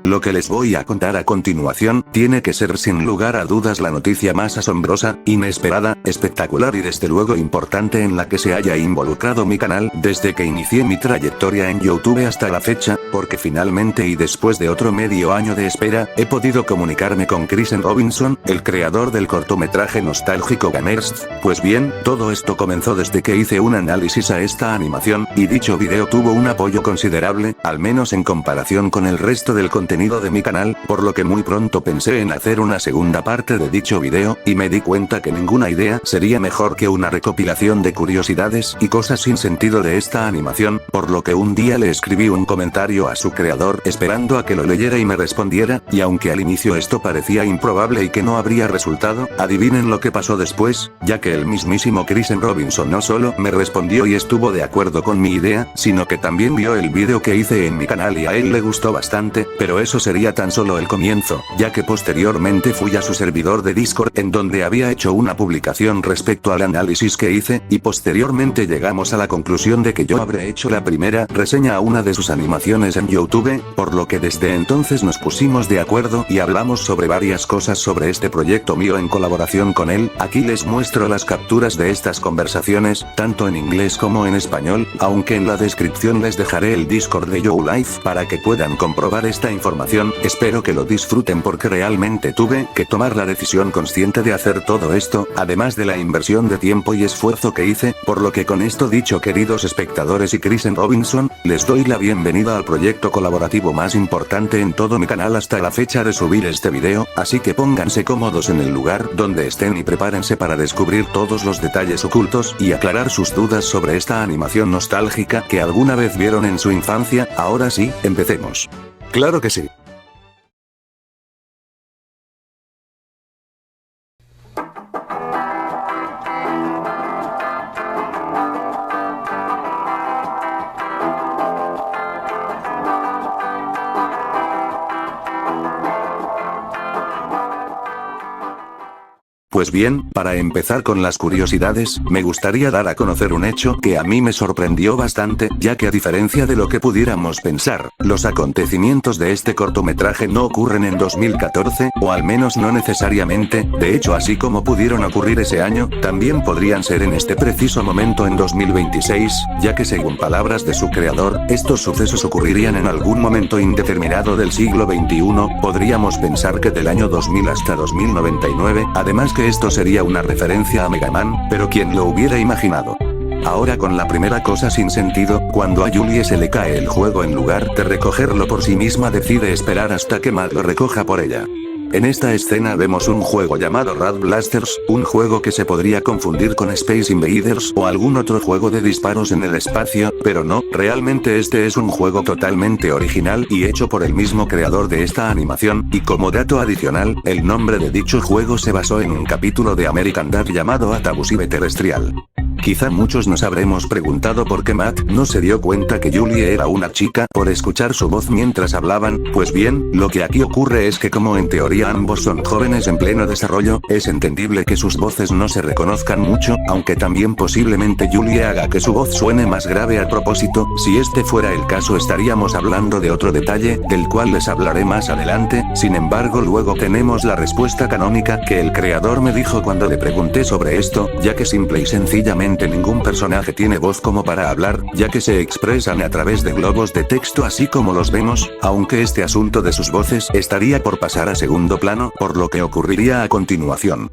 Lo que les voy a contar a continuación, tiene que ser sin lugar a dudas la noticia más asombrosa, inesperada, espectacular y desde luego importante en la que se haya involucrado mi canal desde que inicié mi trayectoria en YouTube hasta la fecha, porque finalmente y después de otro medio año de espera, he podido comunicarme con Kristen Robinson, el creador del cortometraje nostálgico Gamers. Pues bien, todo esto comenzó desde que hice un análisis a esta animación, y dicho video tuvo un apoyo considerable, al menos en comparación con el resto del contenido de mi canal, por lo que muy pronto pensé en hacer una segunda parte de dicho video, y me di cuenta que ninguna idea sería mejor que una recopilación de curiosidades y cosas sin sentido de esta animación, por lo que un día le escribí un comentario a su creador esperando a que lo leyera y me respondiera, y aunque al inicio esto parecía improbable y que no habría resultado, adivinen lo que pasó después, ya que el mismísimo Kristen Robinson no solo me respondió y estuvo de acuerdo con mi idea, sino que también vio el video que hice en mi canal y a él le gustó bastante, pero eso sería tan solo el comienzo, ya que posteriormente fui a su servidor de Discord en donde había hecho una publicación respecto al análisis que hice, y posteriormente llegamos a la conclusión de que yo habré hecho la primera reseña a una de sus animaciones en YouTube, por lo que desde entonces nos pusimos de acuerdo y hablamos sobre varias cosas sobre este proyecto mío en colaboración con él. Aquí les muestro las capturas de estas conversaciones, tanto en inglés como en español, aunque en la descripción les dejaré el Discord de YouLife para que puedan comprobar esta información. Espero que lo disfruten porque realmente tuve que tomar la decisión consciente de hacer todo esto, además de la inversión de tiempo y esfuerzo que hice, por lo que con esto dicho, queridos espectadores y Kristen Robinson, les doy la bienvenida al proyecto colaborativo más importante en todo mi canal hasta la fecha de subir este video, así que pónganse cómodos en el lugar donde estén y prepárense para descubrir todos los detalles ocultos y aclarar sus dudas sobre esta animación nostálgica que alguna vez vieron en su infancia. Ahora sí, empecemos. Claro que sí. Pues bien, para empezar con las curiosidades, me gustaría dar a conocer un hecho que a mí me sorprendió bastante, ya que a diferencia de lo que pudiéramos pensar, los acontecimientos de este cortometraje no ocurren en 2014, o al menos no necesariamente. De hecho, así como pudieron ocurrir ese año, también podrían ser en este preciso momento en 2026, ya que según palabras de su creador, estos sucesos ocurrirían en algún momento indeterminado del siglo XXI, podríamos pensar que del año 2000 hasta 2099, además que esto sería una referencia a Mega Man, pero ¿quién lo hubiera imaginado? Ahora con la primera cosa sin sentido, cuando a Julie se le cae el juego en lugar de recogerlo por sí misma decide esperar hasta que Matt lo recoja por ella. En esta escena vemos un juego llamado Rad Blasters, un juego que se podría confundir con Space Invaders o algún otro juego de disparos en el espacio, pero no, realmente este es un juego totalmente original y hecho por el mismo creador de esta animación, y como dato adicional, el nombre de dicho juego se basó en un capítulo de American Dad llamado Atabusive Terrestrial. Quizá muchos nos habremos preguntado por qué Matt no se dio cuenta que Julie era una chica por escuchar su voz mientras hablaban. Pues bien, lo que aquí ocurre es que como en teoría ambos son jóvenes en pleno desarrollo, es entendible que sus voces no se reconozcan mucho, aunque también posiblemente Julie haga que su voz suene más grave a propósito. Si este fuera el caso estaríamos hablando de otro detalle, del cual les hablaré más adelante. Sin embargo, luego tenemos la respuesta canónica que el creador me dijo cuando le pregunté sobre esto, ya que simple y sencillamente ningún personaje tiene voz como para hablar, ya que se expresan a través de globos de texto así como los vemos, aunque este asunto de sus voces estaría por pasar a segundo plano, por lo que ocurriría a continuación.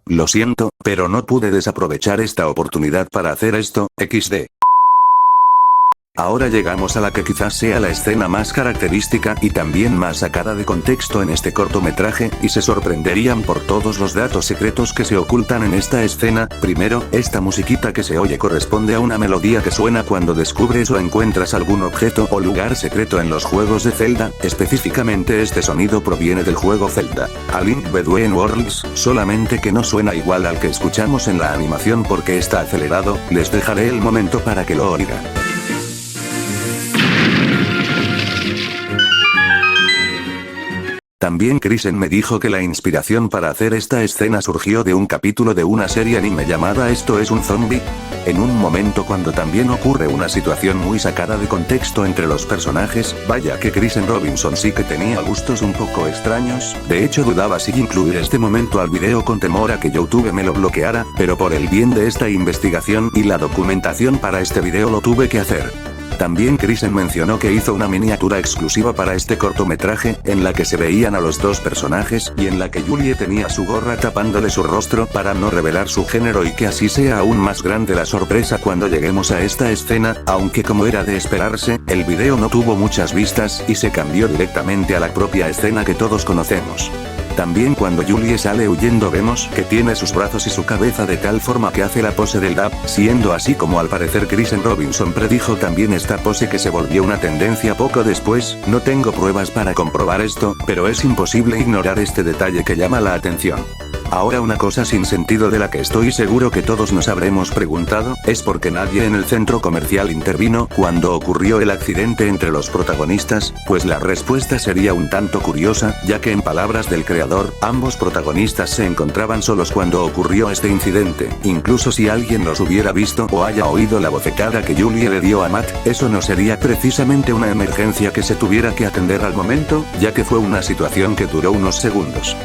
Lo siento, pero no pude desaprovechar esta oportunidad para hacer esto, XD. Ahora llegamos a la que quizás sea la escena más característica y también más sacada de contexto en este cortometraje, y se sorprenderían por todos los datos secretos que se ocultan en esta escena. Primero, esta musiquita que se oye corresponde a una melodía que suena cuando descubres o encuentras algún objeto o lugar secreto en los juegos de Zelda. Específicamente este sonido proviene del juego Zelda A Link Between Worlds, solamente que no suena igual al que escuchamos en la animación porque está acelerado. Les dejaré el momento para que lo oigan. También Krisen me dijo que la inspiración para hacer esta escena surgió de un capítulo de una serie anime llamada Esto es un zombie. En un momento cuando también ocurre una situación muy sacada de contexto entre los personajes, vaya que Krisen Robinson sí que tenía gustos un poco extraños, de hecho dudaba si incluir este momento al video con temor a que YouTube me lo bloqueara, pero por el bien de esta investigación y la documentación para este video lo tuve que hacer. También Krisen mencionó que hizo una miniatura exclusiva para este cortometraje, en la que se veían a los dos personajes, y en la que Julie tenía su gorra tapándole su rostro para no revelar su género y que así sea aún más grande la sorpresa cuando lleguemos a esta escena, aunque como era de esperarse, el video no tuvo muchas vistas y se cambió directamente a la propia escena que todos conocemos. También cuando Julie sale huyendo vemos que tiene sus brazos y su cabeza de tal forma que hace la pose del dab, siendo así como al parecer Krisen Robinson predijo también esta pose que se volvió una tendencia poco después. No tengo pruebas para comprobar esto, pero es imposible ignorar este detalle que llama la atención. Ahora una cosa sin sentido de la que estoy seguro que todos nos habremos preguntado, es por qué nadie en el centro comercial intervino cuando ocurrió el accidente entre los protagonistas, pues la respuesta sería un tanto curiosa, ya que en palabras del creador, ambos protagonistas se encontraban solos cuando ocurrió este incidente, incluso si alguien los hubiera visto o haya oído la bofetada que Julie le dio a Matt, eso no sería precisamente una emergencia que se tuviera que atender al momento, ya que fue una situación que duró unos segundos.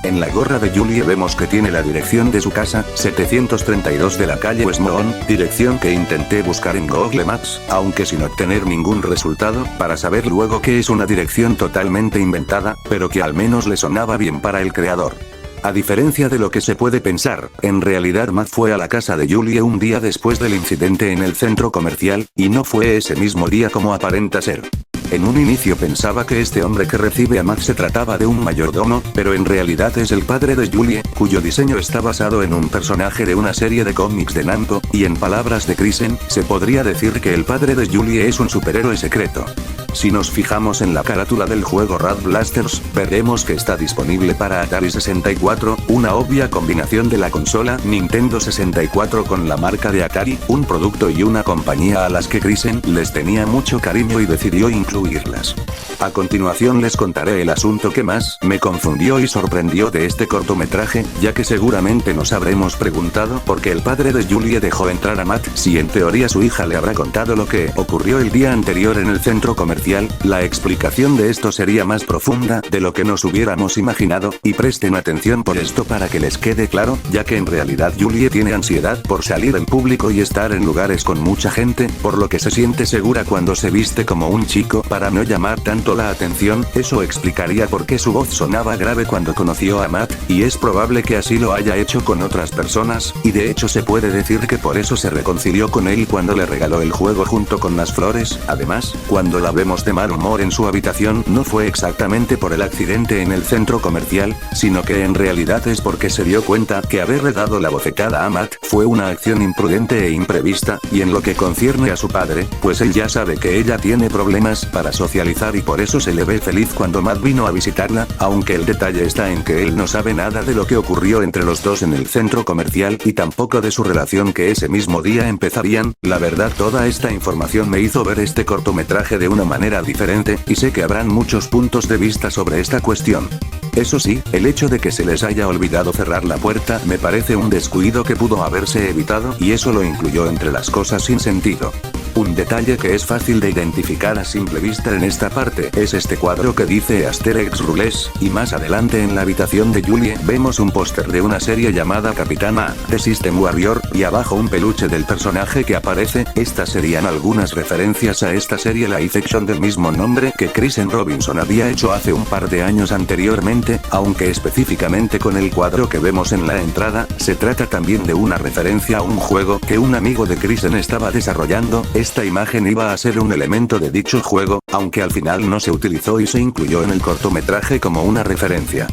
En la gorra de Julie vemos que tiene la dirección de su casa, 732 de la calle Westmont, dirección que intenté buscar en Google Maps, aunque sin obtener ningún resultado, para saber luego que es una dirección totalmente inventada, pero que al menos le sonaba bien para el creador. A diferencia de lo que se puede pensar, en realidad Matt fue a la casa de Julie un día después del incidente en el centro comercial, y no fue ese mismo día como aparenta ser. En un inicio pensaba que este hombre que recibe a Matt se trataba de un mayordomo, pero en realidad es el padre de Julie, cuyo diseño está basado en un personaje de una serie de cómics de Namco, y en palabras de Krisen, se podría decir que el padre de Julie es un superhéroe secreto. Si nos fijamos en la carátula del juego Rad Blasters, veremos que está disponible para Atari 64, una obvia combinación de la consola Nintendo 64 con la marca de Atari, un producto y una compañía a las que Krisen les tenía mucho cariño y decidió incluirlas. A continuación les contaré el asunto que más me confundió y sorprendió de este cortometraje, ya que seguramente nos habremos preguntado por qué el padre de Julie dejó entrar a Matt si en teoría su hija le habrá contado lo que ocurrió el día anterior en el centro comercial. La explicación de esto sería más profunda de lo que nos hubiéramos imaginado, y presten atención por esto para que les quede claro, ya que en realidad Julie tiene ansiedad por salir en público y estar en lugares con mucha gente, por lo que se siente segura cuando se viste como un chico para no llamar tanto la atención. Eso explicaría por qué su voz sonaba grave cuando conoció a Matt, y es probable que así lo haya hecho con otras personas, y de hecho se puede decir que por eso se reconcilió con él cuando le regaló el juego junto con las flores. Además, cuando la vemos de mal humor en su habitación no fue exactamente por el accidente en el centro comercial, sino que en realidad es porque se dio cuenta que haberle dado la bofetada a Matt fue una acción imprudente e imprevista, y en lo que concierne a su padre, pues él ya sabe que ella tiene problemas para socializar y por eso se le ve feliz cuando Matt vino a visitarla, aunque el detalle está en que él no sabe nada de lo que ocurrió entre los dos en el centro comercial y tampoco de su relación que ese mismo día empezarían. La verdad, toda esta información me hizo ver este cortometraje de una manera diferente, y sé que habrán muchos puntos de vista sobre esta cuestión. Eso sí, el hecho de que se les haya olvidado cerrar la puerta me parece un descuido que pudo haberse evitado, y eso lo incluyó entre las cosas sin sentido. Un detalle que es fácil de identificar a simple vista en esta parte es este cuadro que dice Asterix Rules, y más adelante en la habitación de Julie vemos un póster de una serie llamada Capitana The System Warrior, y abajo un peluche del personaje que aparece. Estas serían algunas referencias a esta serie live action del mismo nombre que Krisen Robinson había hecho hace un par de años anteriormente, aunque específicamente con el cuadro que vemos en la entrada, se trata también de una referencia a un juego que un amigo de Krisen estaba desarrollando. Esta imagen iba a ser un elemento de dicho juego, aunque al final no se utilizó y se incluyó en el cortometraje como una referencia.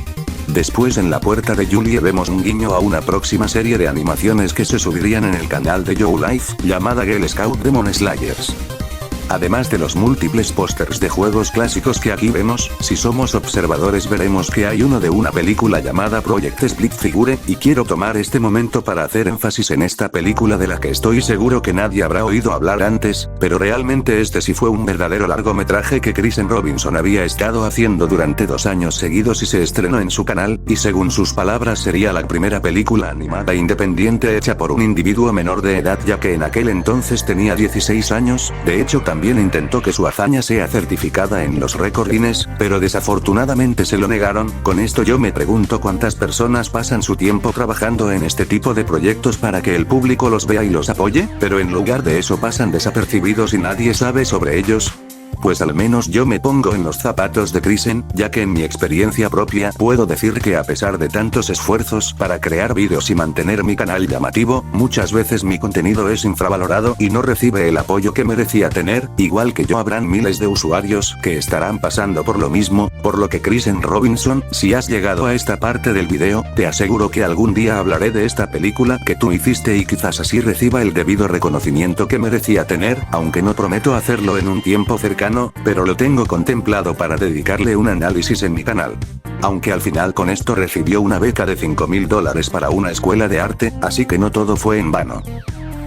Después en la puerta de Julie vemos un guiño a una próxima serie de animaciones que se subirían en el canal de Joe Life, llamada Girl Scout Demon Slayers. Además de los múltiples pósters de juegos clásicos que aquí vemos, si somos observadores veremos que hay uno de una película llamada Project Split Figure, y quiero tomar este momento para hacer énfasis en esta película de la que estoy seguro que nadie habrá oído hablar antes, pero realmente este sí fue un verdadero largometraje que Kristen Robinson había estado haciendo durante 2 años seguidos y se estrenó en su canal, y según sus palabras sería la primera película animada independiente hecha por un individuo menor de edad ya que en aquel entonces tenía 16 años, de hecho también intentó que su hazaña sea certificada en los récord Guinness, pero desafortunadamente se lo negaron. Con esto yo me pregunto cuántas personas pasan su tiempo trabajando en este tipo de proyectos para que el público los vea y los apoye, pero en lugar de eso pasan desapercibidos y nadie sabe sobre ellos. Pues al menos yo me pongo en los zapatos de Kristen, ya que en mi experiencia propia puedo decir que a pesar de tantos esfuerzos para crear vídeos y mantener mi canal llamativo, muchas veces mi contenido es infravalorado y no recibe el apoyo que merecía tener, igual que yo habrán miles de usuarios que estarán pasando por lo mismo, por lo que Kristen Robinson, si has llegado a esta parte del video, te aseguro que algún día hablaré de esta película que tú hiciste y quizás así reciba el debido reconocimiento que merecía tener, aunque no prometo hacerlo en un tiempo cercano, pero lo tengo contemplado para dedicarle un análisis en mi canal. Aunque al final con esto recibió una beca de $5.000 para una escuela de arte, así que no todo fue en vano.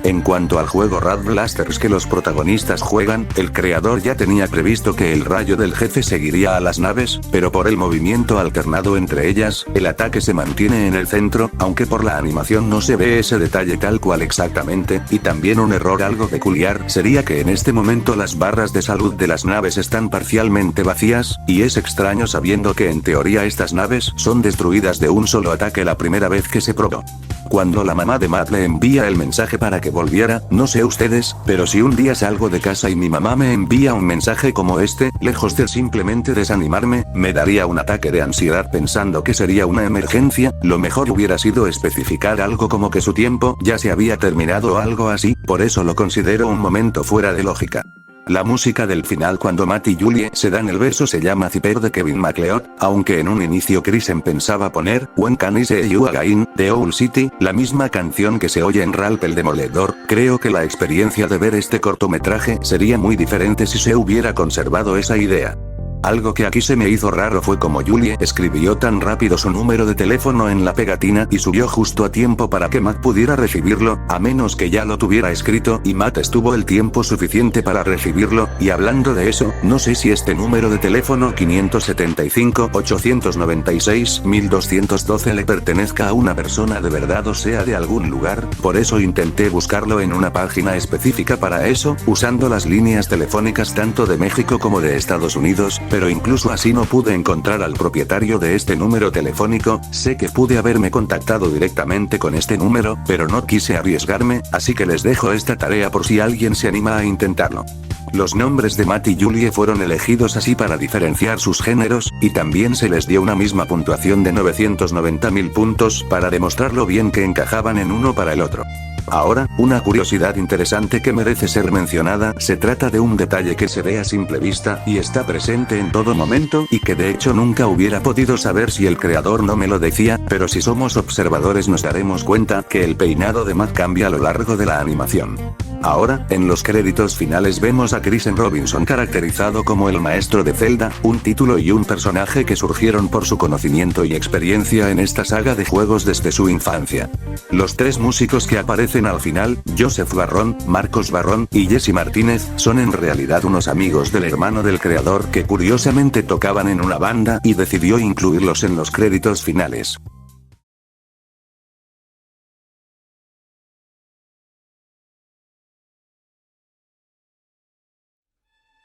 En cuanto al juego Rad Blasters que los protagonistas juegan, el creador ya tenía previsto que el rayo del jefe seguiría a las naves, pero por el movimiento alternado entre ellas, el ataque se mantiene en el centro, aunque por la animación no se ve ese detalle tal cual exactamente, y también un error algo peculiar sería que en este momento las barras de salud de las naves están parcialmente vacías, y es extraño sabiendo que en teoría estas naves son destruidas de un solo ataque la primera vez que se probó. Cuando la mamá de Matt le envía el mensaje para que volviera, no sé ustedes, pero si un día salgo de casa y mi mamá me envía un mensaje como este, lejos de simplemente desanimarme, me daría un ataque de ansiedad pensando que sería una emergencia. Lo mejor hubiera sido especificar algo como que su tiempo ya se había terminado o algo así, por eso lo considero un momento fuera de lógica. La música del final cuando Matt y Julie se dan el beso se llama Zipper de Kevin MacLeod, aunque en un inicio Kristen pensaba poner When Can I See You Again, de Owl City, la misma canción que se oye en Ralph el Demoledor. Creo que la experiencia de ver este cortometraje sería muy diferente si se hubiera conservado esa idea. Algo que aquí se me hizo raro fue como Julie escribió tan rápido su número de teléfono en la pegatina y subió justo a tiempo para que Matt pudiera recibirlo, a menos que ya lo tuviera escrito y Matt estuvo el tiempo suficiente para recibirlo. Y hablando de eso, no sé si este número de teléfono 575-896-1212 le pertenezca a una persona de verdad o sea de algún lugar, por eso intenté buscarlo en una página específica para eso, usando las líneas telefónicas tanto de México como de Estados Unidos, pero incluso así no pude encontrar al propietario de este número telefónico. Sé que pude haberme contactado directamente con este número, pero no quise arriesgarme, así que les dejo esta tarea por si alguien se anima a intentarlo. Los nombres de Matt y Julie fueron elegidos así para diferenciar sus géneros, y también se les dio una misma puntuación de 990.000 puntos para demostrar lo bien que encajaban en uno para el otro. Ahora, una curiosidad interesante que merece ser mencionada, se trata de un detalle que se ve a simple vista y está presente en todo momento y que de hecho nunca hubiera podido saber si el creador no me lo decía, pero si somos observadores nos daremos cuenta que el peinado de Matt cambia a lo largo de la animación. Ahora, en los créditos finales vemos a Kristen Robinson caracterizado como el maestro de Zelda, un título y un personaje que surgieron por su conocimiento y experiencia en esta saga de juegos desde su infancia. Los 3 músicos que aparecen al final, Joseph Barrón, Marcos Barrón y Jesse Martínez, son en realidad unos amigos del hermano del creador que curiosamente tocaban en una banda y decidió incluirlos en los créditos finales.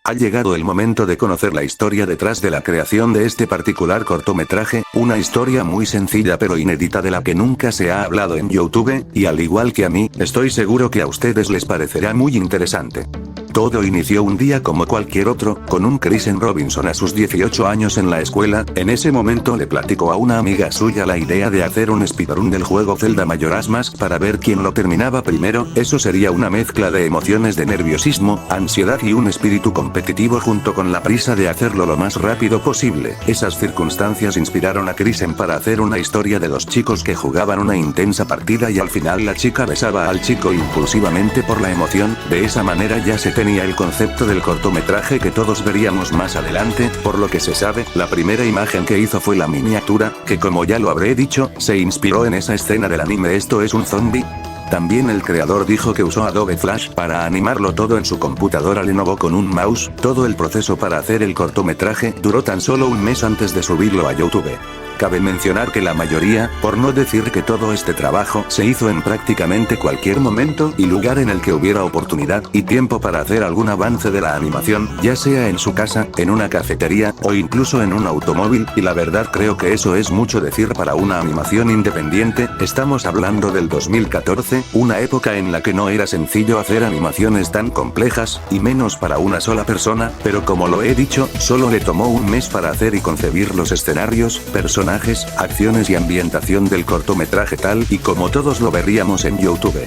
Ha llegado el momento de conocer la historia detrás de la creación de este particular cortometraje, una historia muy sencilla pero inédita de la que nunca se ha hablado en YouTube, y al igual que a mí, estoy seguro que a ustedes les parecerá muy interesante. Todo inició un día como cualquier otro, con un Kristen Robinson a sus 18 años en la escuela. En ese momento le platicó a una amiga suya la idea de hacer un speedrun del juego Zelda Majora's Mask para ver quién lo terminaba primero. Eso sería una mezcla de emociones de nerviosismo, ansiedad y un espíritu competitivo junto con la prisa de hacerlo lo más rápido posible. Esas circunstancias inspiraron a Kristen para hacer una historia de 2 chicos que jugaban una intensa partida y al final la chica besaba al chico impulsivamente por la emoción. De esa manera ya se tenía el concepto del cortometraje que todos veríamos más adelante, por lo que se sabe, la primera imagen que hizo fue la miniatura, que como ya lo habré dicho, se inspiró en esa escena del anime Esto es un zombie. También el creador dijo que usó Adobe Flash para animarlo todo en su computadora Lenovo con un mouse. Todo el proceso para hacer el cortometraje duró tan solo un mes antes de subirlo a YouTube. Cabe mencionar que la mayoría, por no decir que todo este trabajo, se hizo en prácticamente cualquier momento y lugar en el que hubiera oportunidad y tiempo para hacer algún avance de la animación, ya sea en su casa, en una cafetería, o incluso en un automóvil, y la verdad creo que eso es mucho decir para una animación independiente. Estamos hablando del 2014, una época en la que no era sencillo hacer animaciones tan complejas, y menos para una sola persona, pero como lo he dicho, solo le tomó un mes para hacer y concebir los escenarios, personajes, acciones y ambientación del cortometraje tal y como todos lo veríamos en YouTube.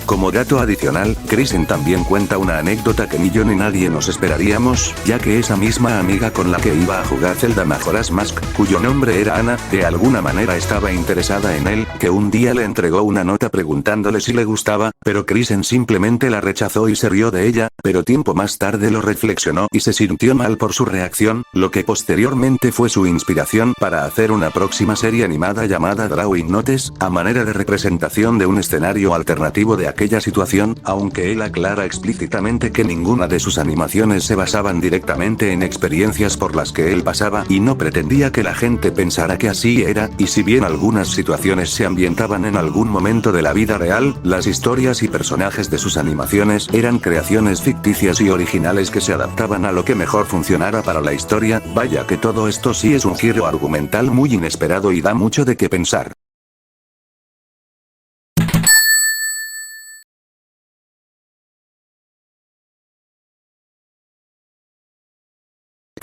Como dato adicional, Krisen también cuenta una anécdota que ni yo ni nadie nos esperaríamos, ya que esa misma amiga con la que iba a jugar Zelda Majora's Mask, cuyo nombre era Ana, de alguna manera estaba interesada en él, que un día le entregó una nota preguntándole si le gustaba, pero Krisen simplemente la rechazó y se rió de ella, pero tiempo más tarde lo reflexionó y se sintió mal por su reacción, lo que posteriormente fue su inspiración para hacer una próxima serie animada llamada Drawing Notes, a manera de representación de un escenario alternativo de aquella situación, aunque él aclara explícitamente que ninguna de sus animaciones se basaban directamente en experiencias por las que él pasaba y no pretendía que la gente pensara que así era, y si bien algunas situaciones se ambientaban en algún momento de la vida real, las historias y personajes de sus animaciones eran creaciones ficticias y originales que se adaptaban a lo que mejor funcionara para la historia. Vaya que todo esto sí es un giro argumental muy inesperado y da mucho de qué pensar.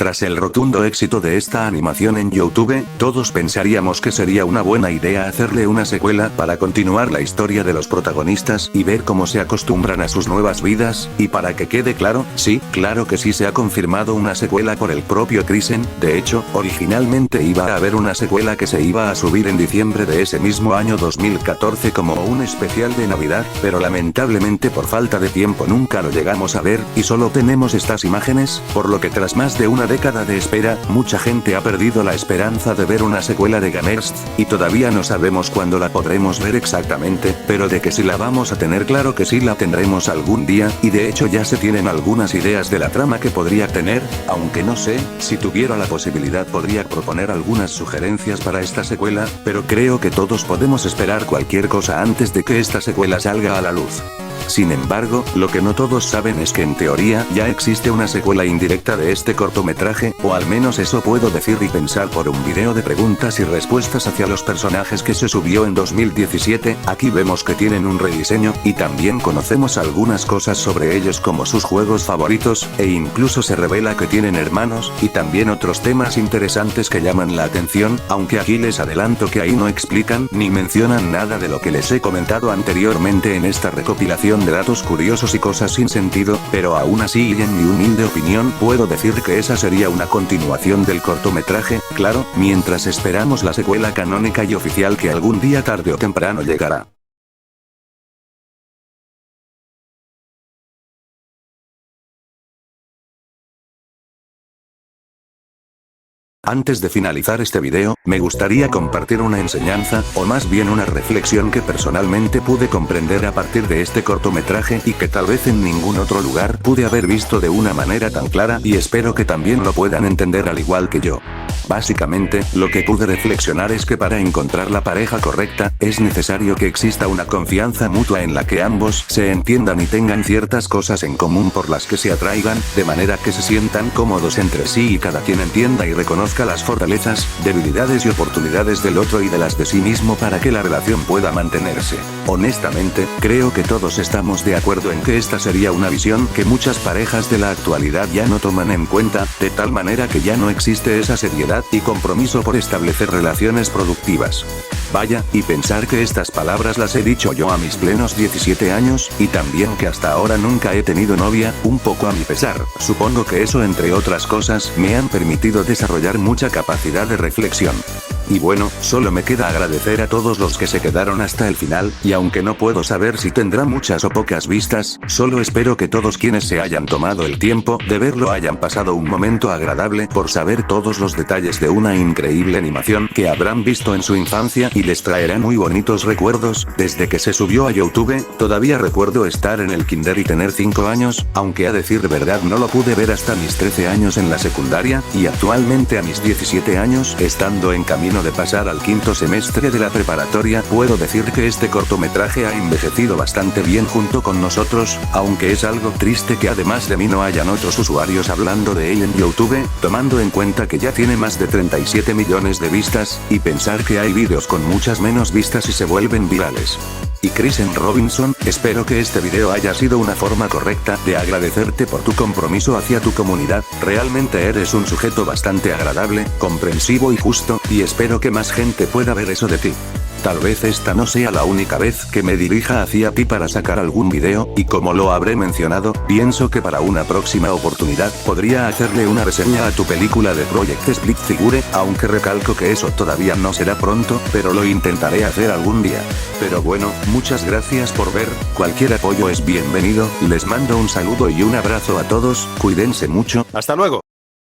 Tras el rotundo éxito de esta animación en YouTube, todos pensaríamos que sería una buena idea hacerle una secuela para continuar la historia de los protagonistas y ver cómo se acostumbran a sus nuevas vidas, y para que quede claro, sí, claro que sí se ha confirmado una secuela por el propio Krisen. De hecho, originalmente iba a haber una secuela que se iba a subir en diciembre de ese mismo año 2014 como un especial de Navidad, pero lamentablemente por falta de tiempo nunca lo llegamos a ver, y solo tenemos estas imágenes, por lo que tras más de una década de espera, mucha gente ha perdido la esperanza de ver una secuela de Gamers, y todavía no sabemos cuándo la podremos ver exactamente, pero de que si la vamos a tener, claro que sí la tendremos algún día, y de hecho ya se tienen algunas ideas de la trama que podría tener, aunque no sé, si tuviera la posibilidad podría proponer algunas sugerencias para esta secuela, pero creo que todos podemos esperar cualquier cosa antes de que esta secuela salga a la luz. Sin embargo, lo que no todos saben es que en teoría ya existe una secuela indirecta de este cortometraje, o al menos eso puedo decir y pensar por un video de preguntas y respuestas hacia los personajes que se subió en 2017, aquí vemos que tienen un rediseño, y también conocemos algunas cosas sobre ellos como sus juegos favoritos, e incluso se revela que tienen hermanos, y también otros temas interesantes que llaman la atención, aunque aquí les adelanto que ahí no explican ni mencionan nada de lo que les he comentado anteriormente en esta recopilación de datos curiosos y cosas sin sentido, pero aún así y en mi humilde opinión puedo decir que esa sería una continuación del cortometraje, claro, mientras esperamos la secuela canónica y oficial que algún día tarde o temprano llegará. Antes de finalizar este video, me gustaría compartir una enseñanza, o más bien una reflexión que personalmente pude comprender a partir de este cortometraje y que tal vez en ningún otro lugar pude haber visto de una manera tan clara, y espero que también lo puedan entender al igual que yo. Básicamente, lo que pude reflexionar es que para encontrar la pareja correcta, es necesario que exista una confianza mutua en la que ambos se entiendan y tengan ciertas cosas en común por las que se atraigan, de manera que se sientan cómodos entre sí y cada quien entienda y reconozca las fortalezas, debilidades y oportunidades del otro y de las de sí mismo para que la relación pueda mantenerse. Honestamente, creo que todos estamos de acuerdo en que esta sería una visión que muchas parejas de la actualidad ya no toman en cuenta, de tal manera que ya no existe esa seriedad y compromiso por establecer relaciones productivas. Vaya, y pensar que estas palabras las he dicho yo a mis plenos 17 años, y también que hasta ahora nunca he tenido novia, un poco a mi pesar. Supongo que eso, entre otras cosas, me han permitido desarrollar mucha capacidad de reflexión. Y bueno, solo me queda agradecer a todos los que se quedaron hasta el final, y aunque no puedo saber si tendrá muchas o pocas vistas, solo espero que todos quienes se hayan tomado el tiempo de verlo hayan pasado un momento agradable por saber todos los detalles de una increíble animación que habrán visto en su infancia y les traerá muy bonitos recuerdos. Desde que se subió a YouTube, todavía recuerdo estar en el kinder y tener 5 años, aunque a decir de verdad no lo pude ver hasta mis 13 años en la secundaria, y actualmente a mis 17 años, estando en camino de pasar al quinto semestre de la preparatoria, puedo decir que este cortometraje ha envejecido bastante bien junto con nosotros, aunque es algo triste que además de mí no hayan otros usuarios hablando de él en YouTube, tomando en cuenta que ya tiene más de 37 millones de vistas, y pensar que hay vídeos con muchas menos vistas y se vuelven virales. Y Kristen Robinson, espero que este video haya sido una forma correcta de agradecerte por tu compromiso hacia tu comunidad, realmente eres un sujeto bastante agradable, comprensivo y justo, y espero que más gente pueda ver eso de ti. Tal vez esta no sea la única vez que me dirija hacia ti para sacar algún video, y como lo habré mencionado, pienso que para una próxima oportunidad podría hacerle una reseña a tu película de Project Split Figure, aunque recalco que eso todavía no será pronto, pero lo intentaré hacer algún día. Pero bueno, muchas gracias por ver, cualquier apoyo es bienvenido, les mando un saludo y un abrazo a todos, cuídense mucho. ¡Hasta luego!